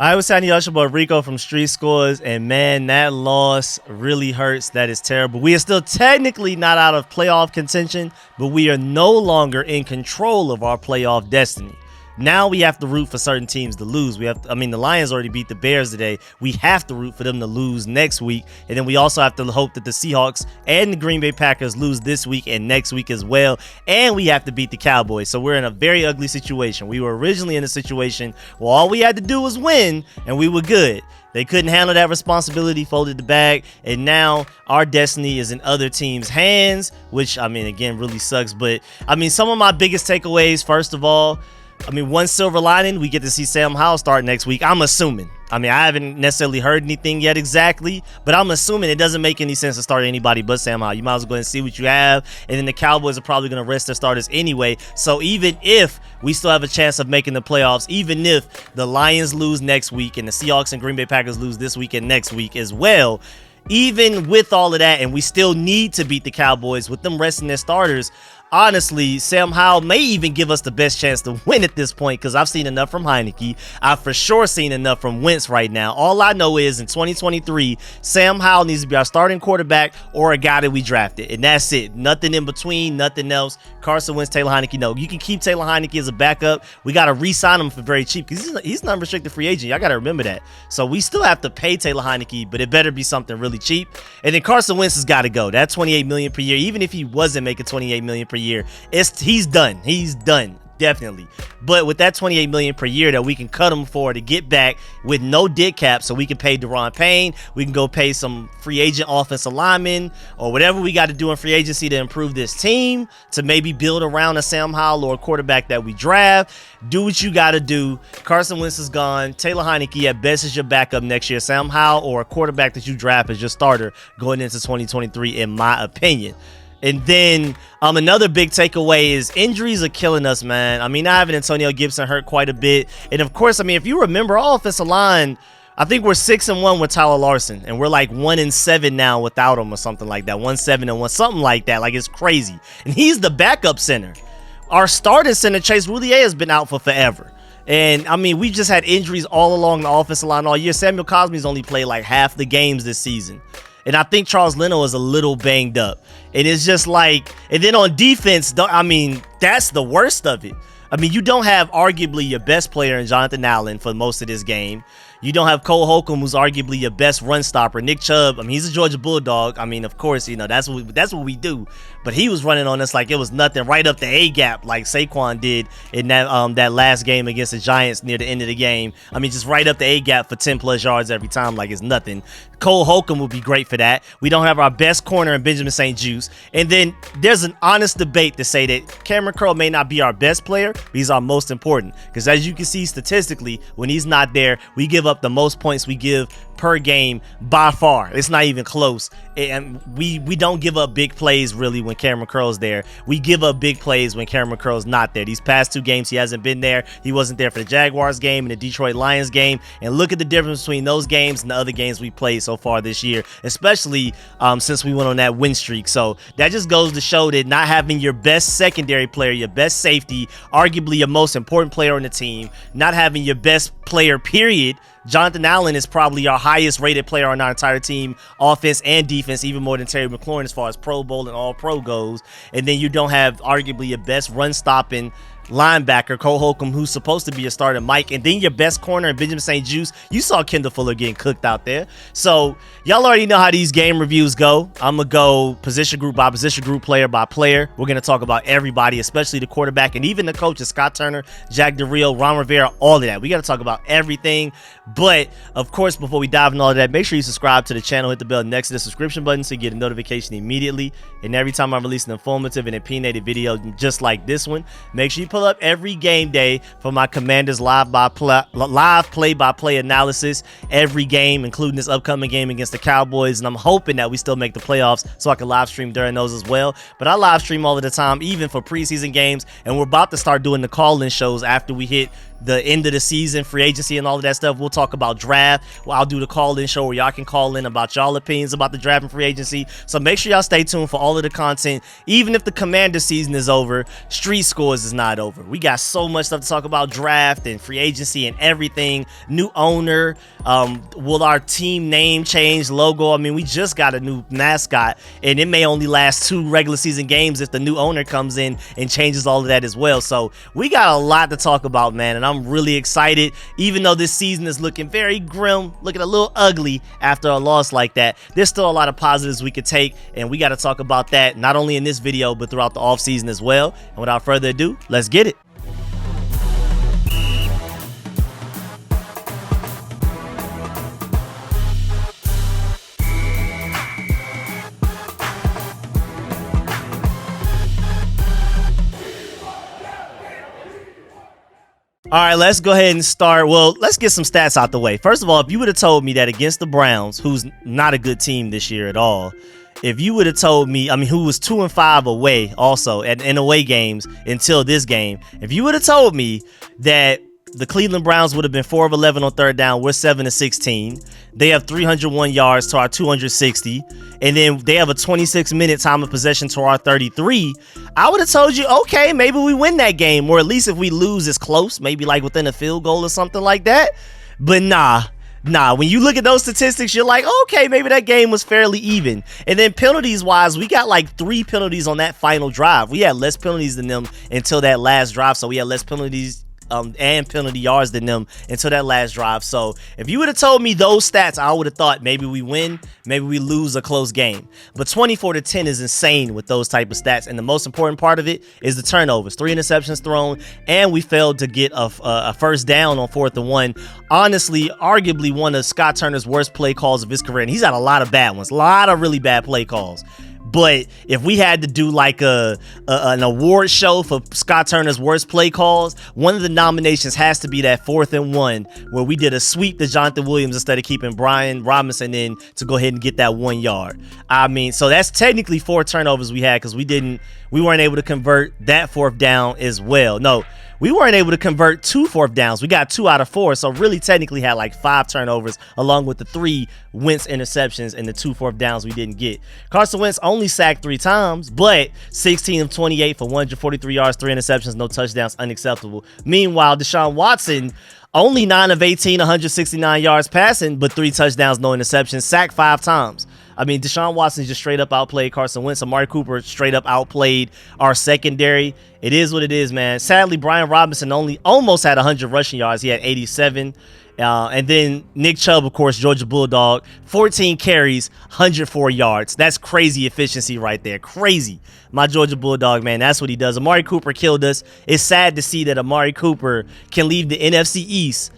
I was telling you boy Rico from Street Scores, and man, that loss really hurts. That is terrible. We are still technically not out of playoff contention, but we are no longer in control of our playoff destiny. Now we have to root for certain teams to lose. The Lions already beat the Bears today. We have to root for them to lose next week. And then we also have to hope that the Seahawks and the Green Bay Packers lose this week and next week as well. And we have to beat the Cowboys. So we're in a very ugly situation. We were originally in a situation where all we had to do was win and we were good. They couldn't handle that responsibility, folded the bag, and now our destiny is in other teams' hands, which, again, really sucks. But, some of my biggest takeaways, first of all, one silver lining, we get to see Sam Howell start next week. I'm assuming. I haven't necessarily heard anything yet exactly, but I'm assuming it doesn't make any sense to start anybody but Sam Howell. You might as well go ahead and see what you have, and then the Cowboys are probably going to rest their starters anyway. So even if we still have a chance of making the playoffs, even if the Lions lose next week and the Seahawks and Green Bay Packers lose this week and next week as well, even with all of that, and we still need to beat the Cowboys with them resting their starters, honestly, Sam Howell may even give us the best chance to win at this point, because I've seen enough from Heineke. I've for sure seen enough from Wentz right now. All I know is in 2023, Sam Howell needs to be our starting quarterback or a guy that we drafted, and that's it. Nothing in between, nothing else. Carson Wentz, Taylor Heineke. No, you can keep Taylor Heineke as a backup. We got to re-sign him for very cheap because he's an unrestricted free agent. Y'all got to remember that. So we still have to pay Taylor Heineke, but it better be something really cheap. And then Carson Wentz has got to go. That $28 million per year, even if he wasn't making $28 million per year, he's done. He's done. Definitely. But with that $28 million per year that we can cut him for to get back with no dead cap, so we can pay Daron Payne, we can go pay some free agent offensive linemen or whatever we got to do in free agency to improve this team, to maybe build around a Sam Howell or a quarterback that we draft. Do what you got to do. Carson Wentz is gone. Taylor Heineke at best is your backup next year. Sam Howell or a quarterback that you draft as your starter going into 2023, in my opinion. And then another big takeaway is injuries are killing us, man. Not having Antonio Gibson hurt quite a bit. And of course, if you remember, our offensive line, I think we're 6-1 with Tyler Larson, and we're like 1-7 now without him or something like that. 1-7-1, something like that. Like, it's crazy. And he's the backup center. Our starting center, Chase Roulier, has been out for forever. And, we just had injuries all along the offensive line all year. Samuel Cosme's only played like half the games this season. And I think Charles Leno is a little banged up. And it's just like, and then on defense, that's the worst of it. You don't have arguably your best player in Jonathan Allen for most of this game. You don't have Cole Holcomb, who's arguably your best run stopper. Nick Chubb, he's a Georgia Bulldog. Of course, that's what we do. But he was running on us like it was nothing, right up the A-gap, like Saquon did in that last game against the Giants near the end of the game. Just right up the A-gap for 10-plus yards every time, like it's nothing. Cole Holcomb would be great for that. We don't have our best corner in Benjamin St-Juste. And then there's an honest debate to say that Cameron Curl may not be our best player, but he's our most important. Because as you can see statistically, when he's not there, we give up the most points we give per game by far. It's not even close. And we don't give up big plays really when Cameron Curl's there. We give up big plays when Cameron Curl's not there. These past two games he hasn't been there. He wasn't there for the Jaguars game and the Detroit Lions game. And look at the difference between those games and the other games we played so far this year, especially since we went on that win streak. So that just goes to show that not having your best secondary player, your best safety, arguably your most important player on the team, not having your best player period. Jonathan Allen is probably our highest rated player on our entire team, offense and defense, even more than Terry McLaurin as far as Pro Bowl and All Pro goes. And then you don't have arguably your best run stopping linebacker, Cole Holcomb, who's supposed to be a starter, Mike, and then your best corner, Benjamin St-Juste. You saw Kendall Fuller getting cooked out there. So y'all already know how these game reviews go. I'm going to go position group by position group, player by player. We're going to talk about everybody, especially the quarterback and even the coaches, Scott Turner, Jack Del Rio, Ron Rivera, all of that. We got to talk about everything. But of course, before we dive into all of that, make sure you subscribe to the channel, hit the bell next to the subscription button so you get a notification immediately. And every time I release an informative and opinionated video just like this one, make sure you pull up every game day for my Commanders live play-by-play analysis every game, including this upcoming game against the Cowboys. And I'm hoping that we still make the playoffs so I can live stream during those as well. But I live stream all of the time, even for preseason games. And we're about to start doing the call-in shows after we hit the end of the season, free agency, and all of that stuff. We'll talk about draft. Well, I'll do the call-in show where y'all can call in about y'all opinions about the draft and free agency. So make sure y'all stay tuned for all of the content. Even if the Commander season is over, Street Scores is not over. We got so much stuff to talk about, draft and free agency and everything. New owner. Will our team name change, logo? I mean, we just got a new mascot, and it may only last 2 regular season games if the new owner comes in and changes all of that as well. So we got a lot to talk about, man, and I'm really excited. Even though this season is looking very grim, looking a little ugly after a loss like that, there's still a lot of positives we could take, and we got to talk about that not only in this video but throughout the offseason as well. And without further ado, let's get it. All right, let's go ahead and start. Well, let's get some stats out the way. First of all, if you would have told me that against the Browns, who's not a good team this year at all, if you would have told me, I mean, who was 2-5 away also in away games until this game, if you would have told me that the Cleveland Browns would have been 4 of 11 on third down, we're 7 of 16. They have 301 yards to our 260, and then they have a 26-minute time of possession to our 33. I would have told you, okay, maybe we win that game, or at least if we lose, it's close, maybe like within a field goal or something like that. But nah, when you look at those statistics, you're like, okay, maybe that game was fairly even. And then penalties wise, we got like 3 penalties on that final drive. We had less penalties than them until that last drive, so we had less penalties and penalty yards than them until that last drive. So if you would have told me those stats, I would have thought maybe we win, maybe we lose a close game. But 24-10 is insane with those type of stats, and the most important part of it is the turnovers. 3 interceptions thrown, and we failed to get a first down on 4th and 1. Honestly, arguably one of Scott Turner's worst play calls of his career, and he's had a lot of bad ones, a lot of really bad play calls. But if we had to do like an award show for Scott Turner's worst play calls, one of the nominations has to be that 4th and 1 where we did a sweep to Jonathan Williams instead of keeping Brian Robinson in to go ahead and get that 1 yard. I mean, so that's technically 4 turnovers we had because we weren't able to convert that 4th down as well. No, we weren't able to convert 2 4th downs. We got 2 out of 4, so really technically had like 5 turnovers along with the 3 Wentz interceptions and the 2 4th downs we didn't get. Carson Wentz only sacked 3 times, but 16 of 28 for 143 yards, 3 interceptions, no touchdowns, unacceptable. Meanwhile, Deshaun Watson, only 9 of 18, 169 yards passing, but 3 touchdowns, no interceptions, sacked 5 times. I mean, Deshaun Watson just straight up outplayed Carson Wentz. Amari Cooper straight up outplayed our secondary. It is what it is, man. Sadly, Brian Robinson almost had 100 rushing yards. He had 87. And then Nick Chubb, of course, Georgia Bulldog, 14 carries, 104 yards. That's crazy efficiency right there. Crazy. My Georgia Bulldog, man, that's what he does. Amari Cooper killed us. It's sad to see that Amari Cooper can leave the NFC East,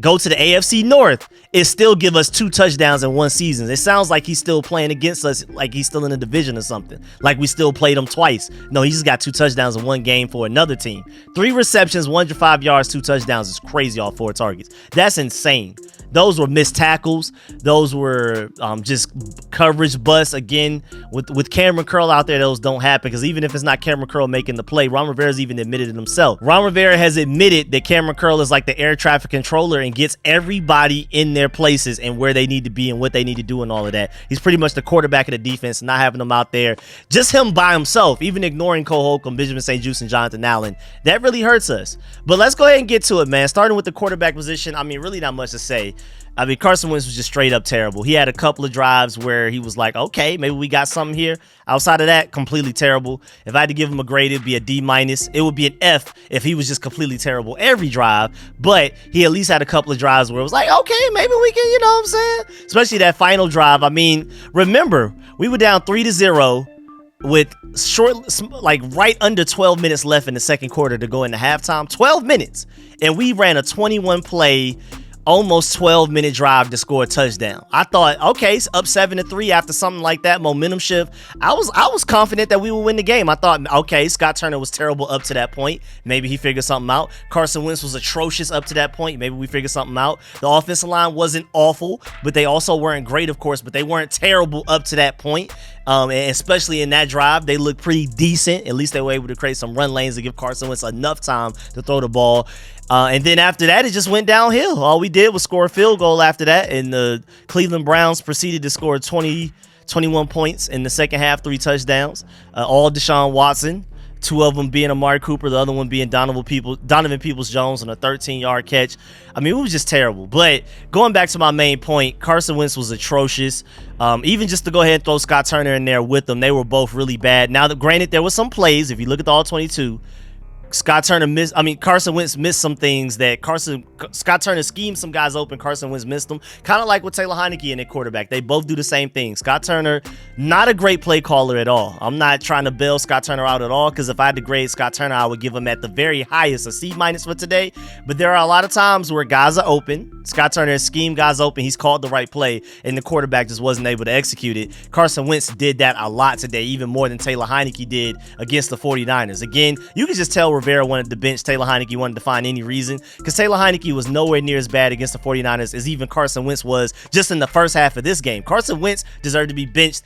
go to the AFC North, and still give us 2 touchdowns in 1 season. It sounds like he's still playing against us, like he's still in the division or something. Like we still played him twice. No, he just got 2 touchdowns in 1 game for another team. 3 receptions, 105 yards, 2 touchdowns is crazy off 4 targets. That's insane. Those were missed tackles. Those were just coverage busts. Again, with Cameron Curl out there, those don't happen because even if it's not Cameron Curl making the play, Ron Rivera's even admitted it himself. Ron Rivera has admitted that Cameron Curl is like the air traffic controller and gets everybody in their places and where they need to be and what they need to do and all of that. He's pretty much the quarterback of the defense, not having them out there. Just him by himself, even ignoring Cole Holcomb, Benjamin St. Juste, and Jonathan Allen. That really hurts us. But let's go ahead and get to it, man. Starting with the quarterback position, I mean, really not much to say. I mean, Carson Wentz was just straight up terrible. He had a couple of drives where he was like, okay, maybe we got something here. Outside of that, completely terrible. If I had to give him a grade, it'd be a D-. It would be an F if he was just completely terrible every drive. But he at least had a couple of drives where it was like, okay, maybe we can, you know what I'm saying? Especially that final drive. I mean, remember, we were down 3-0 with like right under 12 minutes left in the second quarter to go into halftime. 12 minutes. And we ran a 21-play, almost 12-minute drive to score a touchdown. I thought, okay, it's up 7-3 after something like that, momentum shift. I was confident that we would win the game. I thought, okay, Scott Turner was terrible up to that point. Maybe he figured something out. Carson Wentz was atrocious up to that point. Maybe we figured something out. The offensive line wasn't awful, but they also weren't great, of course, but they weren't terrible up to that point. And especially in that drive, they looked pretty decent. At least they were able to create some run lanes to give Carson Wentz enough time to throw the ball. And then after that, it just went downhill. All we did was score a field goal after that, and the Cleveland Browns proceeded to score 21 points in the second half, 3 touchdowns, all Deshaun Watson. 2 of them being Amari Cooper, the other one being Donovan Peoples-Jones on a 13-yard catch. I mean, it was just terrible. But going back to my main point, Carson Wentz was atrocious. Even just to go ahead and throw Scott Turner in there with them, they were both really bad. Now, granted, there were some plays. If you look at the all-22, Carson Wentz missed some things that Scott Turner schemed some guys open. Carson Wentz missed them. Kind of like with Taylor Heineke and their quarterback. They both do the same thing. Scott Turner, not a great play caller at all. I'm not trying to bail Scott Turner out at all, because if I had to grade Scott Turner, I would give him at the very highest a C- for today. But there are a lot of times where guys are open. Scott Turner has schemed guys open. He's called the right play, and the quarterback just wasn't able to execute it. Carson Wentz did that a lot today, even more than Taylor Heineke did against the 49ers. Again, you can just tell Rivera wanted to bench Taylor Heineke, wanted to find any reason, because Taylor Heineke was nowhere near as bad against the 49ers as even Carson Wentz was just in the first half of this game. Carson Wentz deserved to be benched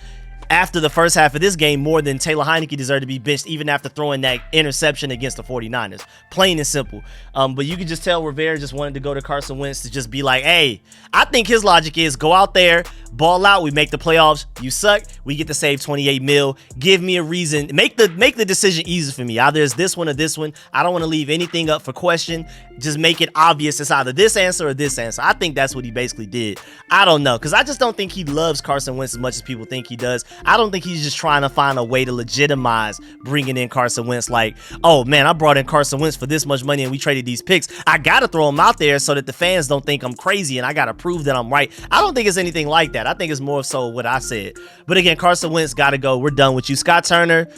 after the first half of this game more than Taylor Heineke deserved to be benched even after throwing that interception against the 49ers. Plain and simple. But you could just tell Rivera just wanted to go to Carson Wentz to just be like, hey, I think his logic is go out there, ball out, we make the playoffs, you suck, we get to save 28 mil, give me a reason, make the decision easy for me. Either it's this one or this one. I don't want to leave anything up for question. Just make it obvious it's either this answer or this answer. I think that's what he basically did. I don't know, because I just don't think he loves Carson Wentz as much as people think he does. I don't think he's just trying to find a way to legitimize bringing in Carson Wentz, like, oh man, I brought in Carson Wentz for this much money and we traded these picks. I gotta throw him out there so that the fans don't think I'm crazy and I gotta prove that I'm right. I don't think it's anything like that. I think it's more so what I said. But again, Carson Wentz gotta go. We're done with you. Scott Turner,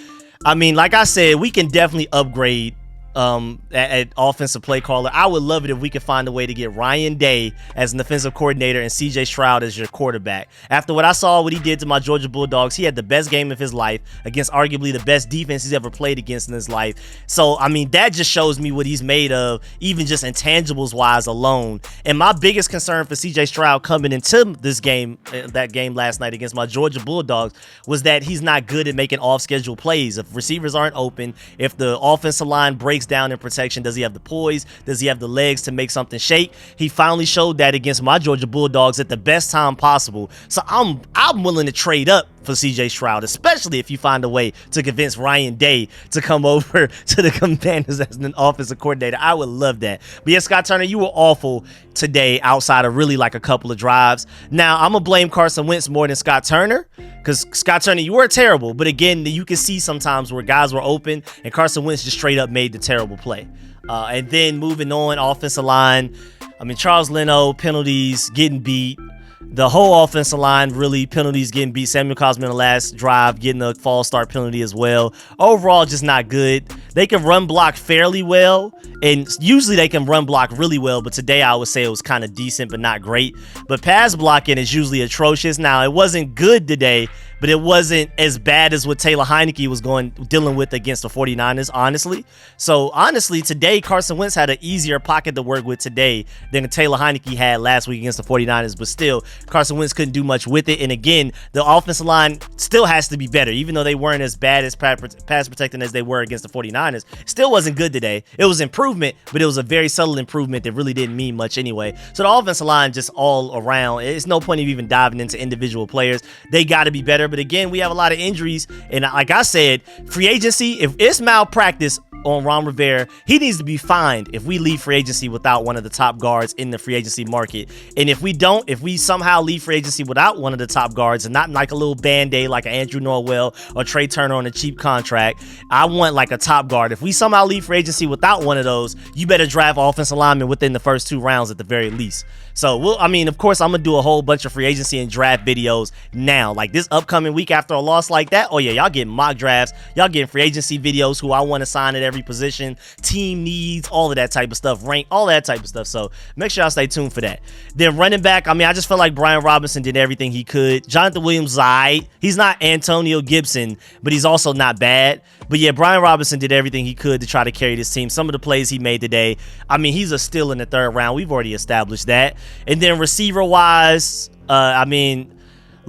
I mean, like I said, we can definitely upgrade at offensive play caller. I would love it if we could find a way to get Ryan Day as an offensive coordinator and CJ Stroud as your quarterback. After what I saw, what he did to my Georgia Bulldogs, he had the best game of his life against arguably the best defense he's ever played against in his life. So, I mean, that just shows me what he's made of, even just intangibles wise alone. And my biggest concern for CJ Stroud coming into this game, that game last night against my Georgia Bulldogs, was that he's not good at making off-schedule plays. If receivers aren't open, if the offensive line breaks down in protection, does he have the poise? Does he have the legs to make something shake? He finally showed that against my Georgia Bulldogs at the best time possible. So I'm willing to trade up for CJ Stroud, especially if you find a way to convince Ryan Day to come over to the Commanders as an offensive coordinator. I would love that. But yeah, Scott Turner, you were awful today outside of really like a couple of drives. Now, I'm going to blame Carson Wentz more than Scott Turner, because Scott Turner, you were terrible. But again, you can see sometimes where guys were open and Carson Wentz just straight up made the terrible play. And then moving on, offensive line. I mean, Charles Leno, penalties, getting beat. The whole offensive line, really, penalties getting beat. Samuel Cosman in the last drive getting a false start penalty as well. Overall, just not good. They can run block fairly well, and usually they can run block really well, but today I would say it was kind of decent but not great. But pass blocking is usually atrocious. Now, it wasn't good today, but it wasn't as bad as what Taylor Heineke was dealing with against the 49ers, honestly. So, honestly, today, Carson Wentz had an easier pocket to work with today than Taylor Heineke had last week against the 49ers. But still, Carson Wentz couldn't do much with it. And again, the offensive line still has to be better. Even though they weren't as bad as pass protecting as they were against the 49ers, still wasn't good today. It was improvement, but it was a very subtle improvement that really didn't mean much anyway. So the offensive line just all around, it's no point of even diving into individual players. They got to be better. But again, we have a lot of injuries. And like I said, free agency, if it's malpractice on Ron Rivera, he needs to be fined if we leave free agency without one of the top guards in the free agency market. And if we somehow leave free agency without one of the top guards and not like a little band-aid like Andrew Norwell or Trey Turner on a cheap contract, I want like a top guard. If we somehow leave free agency without one of those, you better draft offensive linemen within the first 2 rounds at the very least. So, of course, I'm going to do a whole bunch of free agency and draft videos now. Like this upcoming week after a loss like that, oh yeah, y'all getting mock drafts. Y'all getting free agency videos, who I want to sign at every position, team needs, all of that type of stuff, rank, all that type of stuff. So make sure y'all stay tuned for that. Then running back, I just felt like Brian Robinson did everything he could. Jonathan Williams, he's not Antonio Gibson, but he's also not bad. But yeah, Brian Robinson did everything he could to try to carry this team. Some of the plays he made today, he's a steal in the 3rd round. We've already established that. And then receiver-wise,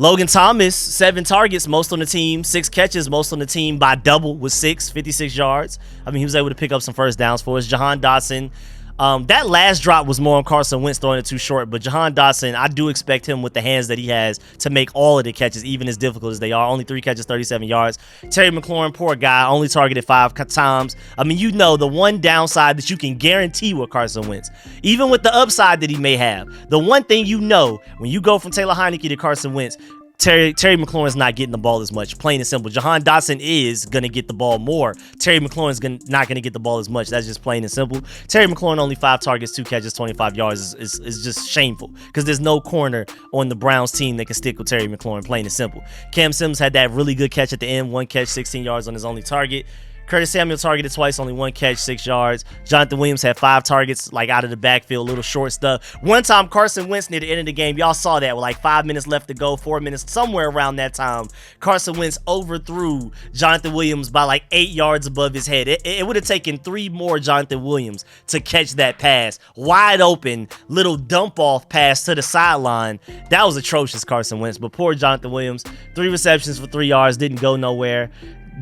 Logan Thomas, 7 targets, most on the team, 6 catches, most on the team by double with 56 yards. I mean, he was able to pick up some first downs for us. Jahan Dotson, that last drop was more on Carson Wentz throwing it too short, but Jahan Dotson, I do expect him with the hands that he has to make all of the catches, even as difficult as they are. Only 3 catches, 37 yards. Terry McLaurin, poor guy, only targeted 5 times. I mean, you know, the one downside that you can guarantee with Carson Wentz, even with the upside that he may have, the one thing you know, when you go from Taylor Heinicke to Carson Wentz, Terry McLaurin's not getting the ball as much, plain and simple. Jahan Dotson is going to get the ball more. Terry McLaurin's not going to get the ball as much. That's just plain and simple. Terry McLaurin only 5 targets, 2 catches, 25 yards is just shameful because there's no corner on the Browns team that can stick with Terry McLaurin, plain and simple. Cam Sims had that really good catch at the end, 1 catch, 16 yards on his only target. Curtis Samuel targeted twice, only 1 catch, 6 yards. Jonathan Williams had 5 targets, like out of the backfield, little short stuff. One time, Carson Wentz near the end of the game, y'all saw that with like 5 minutes left to go, 4 minutes, somewhere around that time. Carson Wentz overthrew Jonathan Williams by like 8 yards above his head. It would have taken 3 more Jonathan Williams to catch that pass. Wide open, little dump off pass to the sideline. That was atrocious, Carson Wentz. But poor Jonathan Williams, 3 receptions for 3 yards, didn't go nowhere.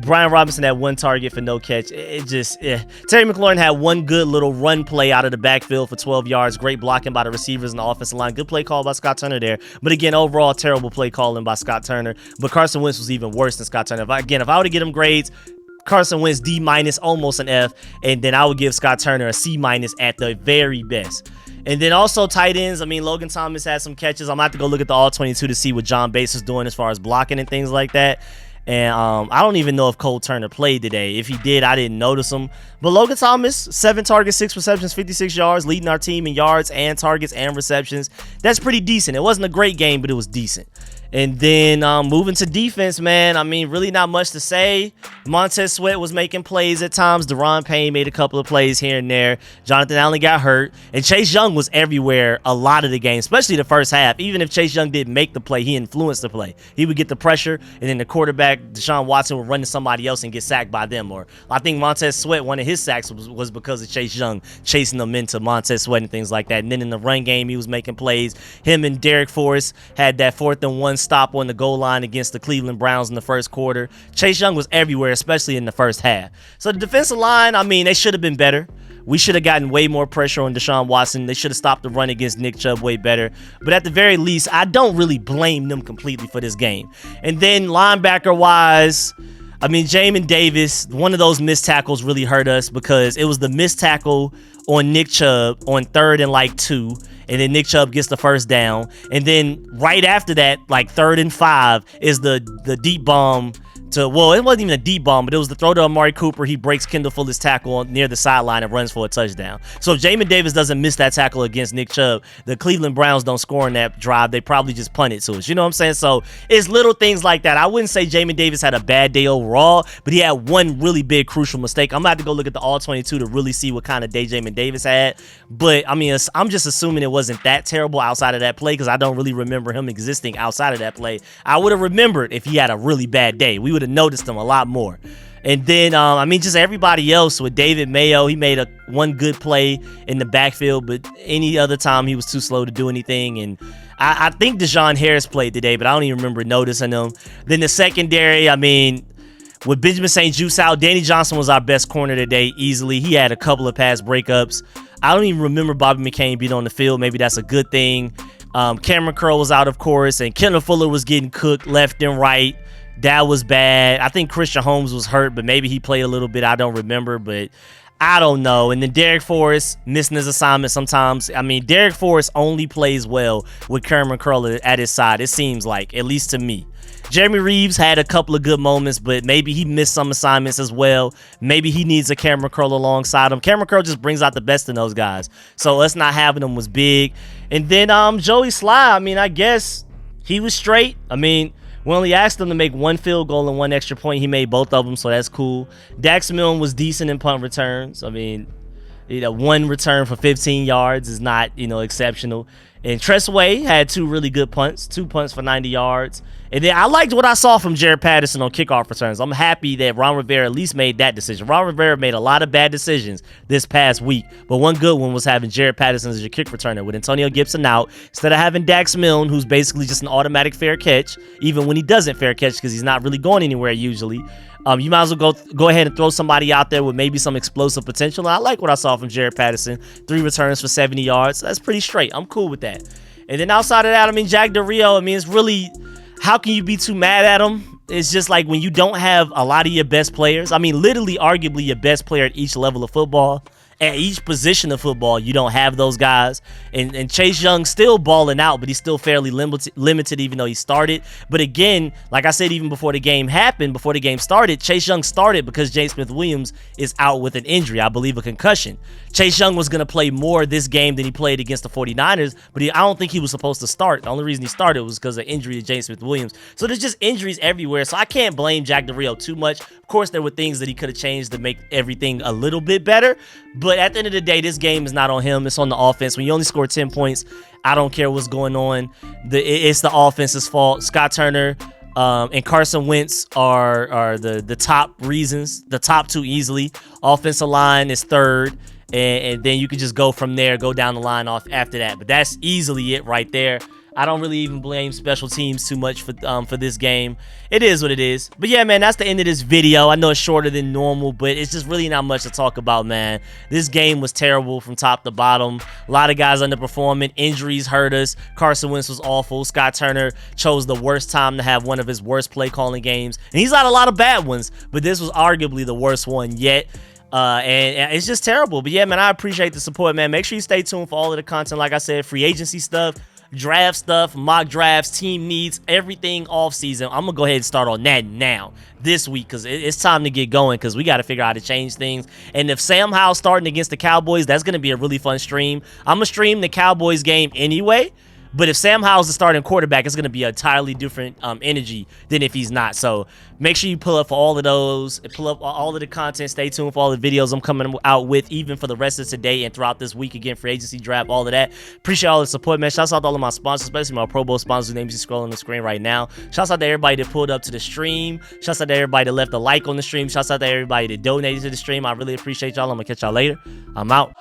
Brian Robinson had 1 target for no catch. Terry McLaurin had 1 good little run play out of the backfield for 12 yards. Great blocking by the receivers and the offensive line. Good play call by Scott Turner there. But again, overall, terrible play calling by Scott Turner. But Carson Wentz was even worse than Scott Turner. If I were to get him grades, Carson Wentz D-, almost an F. And then I would give Scott Turner a C- at the very best. And then also tight ends. I mean, Logan Thomas had some catches. I'm going to have to go look at the All-22 to see what John Bates is doing as far as blocking and things like that. And I don't even know if Cole Turner played today. If he did, I didn't notice him. But Logan Thomas, 7 targets, 6 receptions, 56 yards, leading our team in yards and targets and receptions. That's pretty decent. It wasn't a great game, but it was decent. And then moving to defense, man, I mean, really not much to say. Montez Sweat was making plays at times. Deron Payne made a couple of plays here and there. Jonathan Allen got hurt. And Chase Young was everywhere a lot of the game, especially the first half. Even if Chase Young didn't make the play, he influenced the play. He would get the pressure, and then the quarterback, Deshaun Watson, would run to somebody else and get sacked by them. Or I think Montez Sweat, one of his sacks was because of Chase Young chasing them into Montez Sweat and things like that. And then in the run game, he was making plays. Him and Derek Forrest had that 4th and 1 stop on the goal line against the Cleveland Browns in the first quarter. Chase Young was everywhere, especially in the first half. So the defensive line, I mean, they should have been better. We should have gotten way more pressure on Deshaun Watson. They should have stopped the run against Nick Chubb way better. But at the very least, I don't really blame them completely for this game. And then linebacker-wise, I mean, Jamin Davis, one of those missed tackles really hurt us because it was the missed tackle on Nick Chubb on 3rd and like 2. And then Nick Chubb gets the first down. And then right after that, like 3rd and 5, is the deep bomb to, well, it wasn't even a deep bomb, but it was the throw to Amari Cooper. He breaks Kendall Fuller's tackle near the sideline and runs for a touchdown. So if Jamin Davis doesn't miss that tackle against Nick Chubb, the Cleveland Browns don't score in that drive. They probably just punt it to us. You know what I'm saying? So it's little things like that. I wouldn't say Jamin Davis had a bad day overall, but he had one really big crucial mistake. I'm about to go look at the All-22 to really see what kind of day Jamin Davis had. But, I mean, I'm just assuming it wasn't that terrible outside of that play because I don't really remember him existing outside of that play. I would have remembered if he had a really bad day. We would have noticed him a lot more. And then, I mean, just everybody else with David Mayo, he made one good play in the backfield, but any other time he was too slow to do anything. And I think Deshaun Harris played today, but I don't even remember noticing him. Then the secondary, I mean, with Benjamin St. Juste out, Danny Johnson was our best corner today easily. He had a couple of pass breakups. I don't even remember Bobby McCain being on the field. Maybe that's a good thing. Cameron Curl was out, of course, and Kendall Fuller was getting cooked left and right. That was bad. I think Christian Holmes was hurt, but maybe he played a little bit. I don't remember, but I don't know. And then Derek Forrest missing his assignment sometimes. I mean, Derek Forrest only plays well with Cameron Curl at his side, it seems like, at least to me. Jeremy Reeves had a couple of good moments, but maybe he missed some assignments as well. Maybe he needs a Cameron Curl alongside him. Cameron Curl just brings out the best in those guys. So us not having him was big. And then Joey Sly, I mean, I guess he was straight. I mean, we only asked him to make 1 field goal and 1 extra point. He made both of them, so that's cool. Dax Milne was decent in punt returns. I mean, 1 return for 15 yards is not, exceptional. And Tress Way had 2 really good punts, 2 punts for 90 yards. And then I liked what I saw from Jared Patterson on kickoff returns. I'm happy that Ron Rivera at least made that decision. Ron Rivera made a lot of bad decisions this past week, but one good one was having Jared Patterson as your kick returner with Antonio Gibson out. Instead of having Dax Milne, who's basically just an automatic fair catch, even when he doesn't fair catch because he's not really going anywhere usually. You might as well go ahead and throw somebody out there with maybe some explosive potential. And I like what I saw from Jared Patterson. 3 returns for 70 yards. That's pretty straight. I'm cool with that. And then outside of that, I mean, Jack Del Rio, I mean, it's really, how can you be too mad at him? It's just like when you don't have a lot of your best players. I mean, literally, arguably your best player at each level of football. At each position of football, you don't have those guys. And Chase Young still balling out, but he's still fairly limited even though he started. But again, like I said, even before the game happened, before the game started, Chase Young started because James Smith-Williams is out with an injury, I believe a concussion. Chase Young was going to play more this game than he played against the 49ers, but I don't think he was supposed to start. The only reason he started was because of injury to James Smith-Williams. So there's just injuries everywhere, so I can't blame Jack Del Rio too much. Of course, there were things that he could have changed to make everything a little bit better, but at the end of the day, this game is not on him. It's on the offense. When you only score 10 points, I don't care what's going on. It's the offense's fault. Scott Turner and Carson Wentz are the top reasons, the top two easily. Offensive line is third, and then you can just go from there, go down the line off after that. But that's easily it right there. I don't really even blame special teams too much for this game. It is what it is. But yeah, man, that's the end of this video. I know it's shorter than normal, but it's just really not much to talk about, man. This game was terrible from top to bottom. A lot of guys underperforming. Injuries hurt us. Carson Wentz was awful. Scott Turner chose the worst time to have one of his worst play calling games. And he's had a lot of bad ones, but this was arguably the worst one yet. And it's just terrible. But yeah, man, I appreciate the support, man. Make sure you stay tuned for all of the content. Like I said, free agency stuff, draft stuff, mock drafts, team needs, everything off season. I'm gonna go ahead and start on that now this week because it's time to get going because we got to figure out how to change things. And if Sam Howell starting against the Cowboys, that's gonna be a really fun stream. I'm gonna stream the Cowboys game anyway. But if Sam Howell's the starting quarterback, it's going to be an entirely different energy than if he's not. So make sure you pull up for all of those, pull up all of the content. Stay tuned for all the videos I'm coming out with, even for the rest of today and throughout this week. Again, free agency draft, all of that. Appreciate all the support, man. Shouts out to all of my sponsors, especially my Pro Bowl sponsors whose names you scroll on the screen right now. Shouts out to everybody that pulled up to the stream. Shouts out to everybody that left a like on the stream. Shouts out to everybody that donated to the stream. I really appreciate y'all. I'm going to catch y'all later. I'm out.